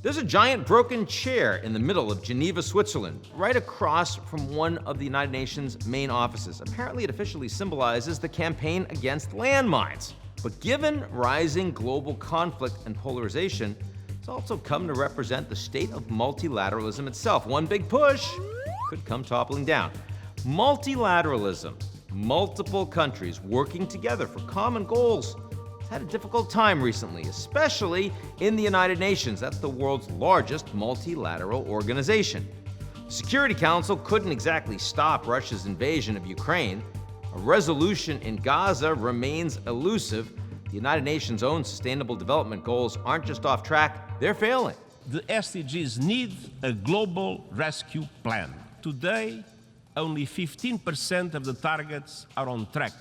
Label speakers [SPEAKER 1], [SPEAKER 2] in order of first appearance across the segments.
[SPEAKER 1] There's a giant broken chair in the middle of Geneva, Switzerland, right across from one of the United Nations main offices. Apparently, it officially symbolizes the campaign against landmines. But given rising global conflict and polarization, it's also come to represent the state of multilateralism itself. One big push could come toppling down. Multilateralism, multiple countries working together for common goals, had a difficult time recently, especially in the United Nations. That's the world's largest multilateral organization. The Security Council couldn't exactly stop Russia's invasion of Ukraine. A resolution in Gaza remains elusive. The United Nations' own Sustainable Development Goals aren't just off track, they're failing.
[SPEAKER 2] The SDGs need a global rescue plan. Today, only 15% of the targets are on track,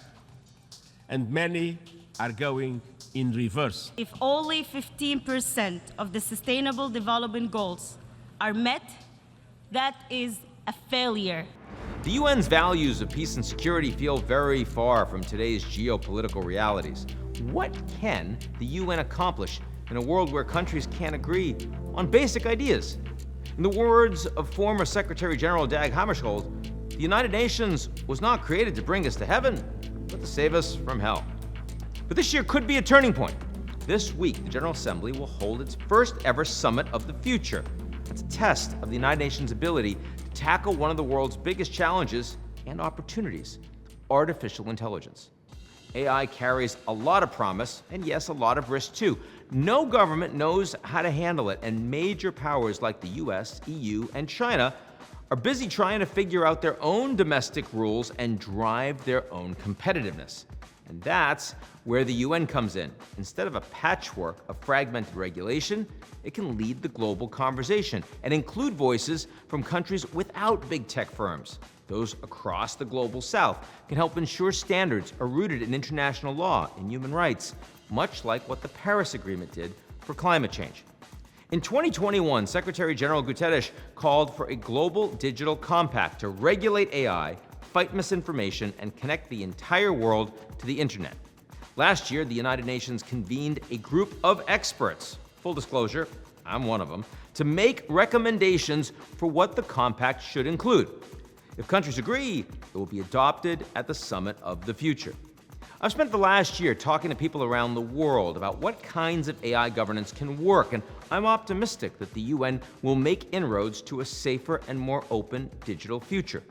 [SPEAKER 2] and many are going in reverse.
[SPEAKER 3] If only 15% of the Sustainable Development Goals are met, that is a failure.
[SPEAKER 1] The UN's values of peace and security feel very far from today's geopolitical realities. What can the UN accomplish in a world where countries can't agree on basic ideas? In the words of former Secretary General Dag Hammarskjöld, the United Nations was not created to bring us to heaven, but to save us from hell. But this year could be a turning point. This week, the General Assembly will hold its first ever Summit of the Future. It's a test of the United Nations' ability to tackle one of the world's biggest challenges and opportunities, artificial intelligence. AI carries a lot of promise, and yes, a lot of risk too. No government knows how to handle it, and major powers like the US, EU, and China are busy trying to figure out their own domestic rules and drive their own competitiveness. And that's where the UN comes in. Instead of a patchwork of fragmented regulation, it can lead the global conversation and include voices from countries without big tech firms. Those across the global south can help ensure standards are rooted in international law and human rights, much like what the Paris Agreement did for climate change. In 2021, Secretary General Guterres called for a global digital compact to regulate AI, fight misinformation, and connect the entire world to the internet. Last year, the United Nations convened a group of experts, full disclosure, I'm one of them, to make recommendations for what the compact should include. If countries agree, it will be adopted at the Summit of the Future. I've spent the last year talking to people around the world about what kinds of AI governance can work, and I'm optimistic that the UN will make inroads to a safer and more open digital future.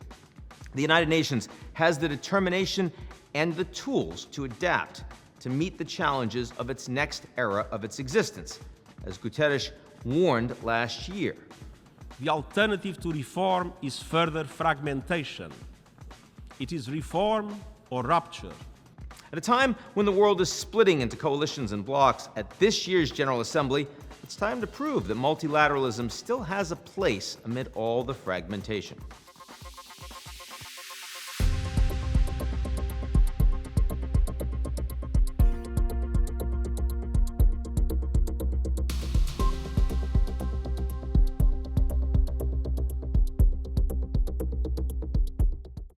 [SPEAKER 1] The United Nations has the determination and the tools to adapt to meet the challenges of its next era of its existence, as Guterres warned last year.
[SPEAKER 2] The alternative to reform is further fragmentation. It is reform or rupture.
[SPEAKER 1] At a time when the world is splitting into coalitions and blocs, at this year's General Assembly, it's time to prove that multilateralism still has a place amid all the fragmentation.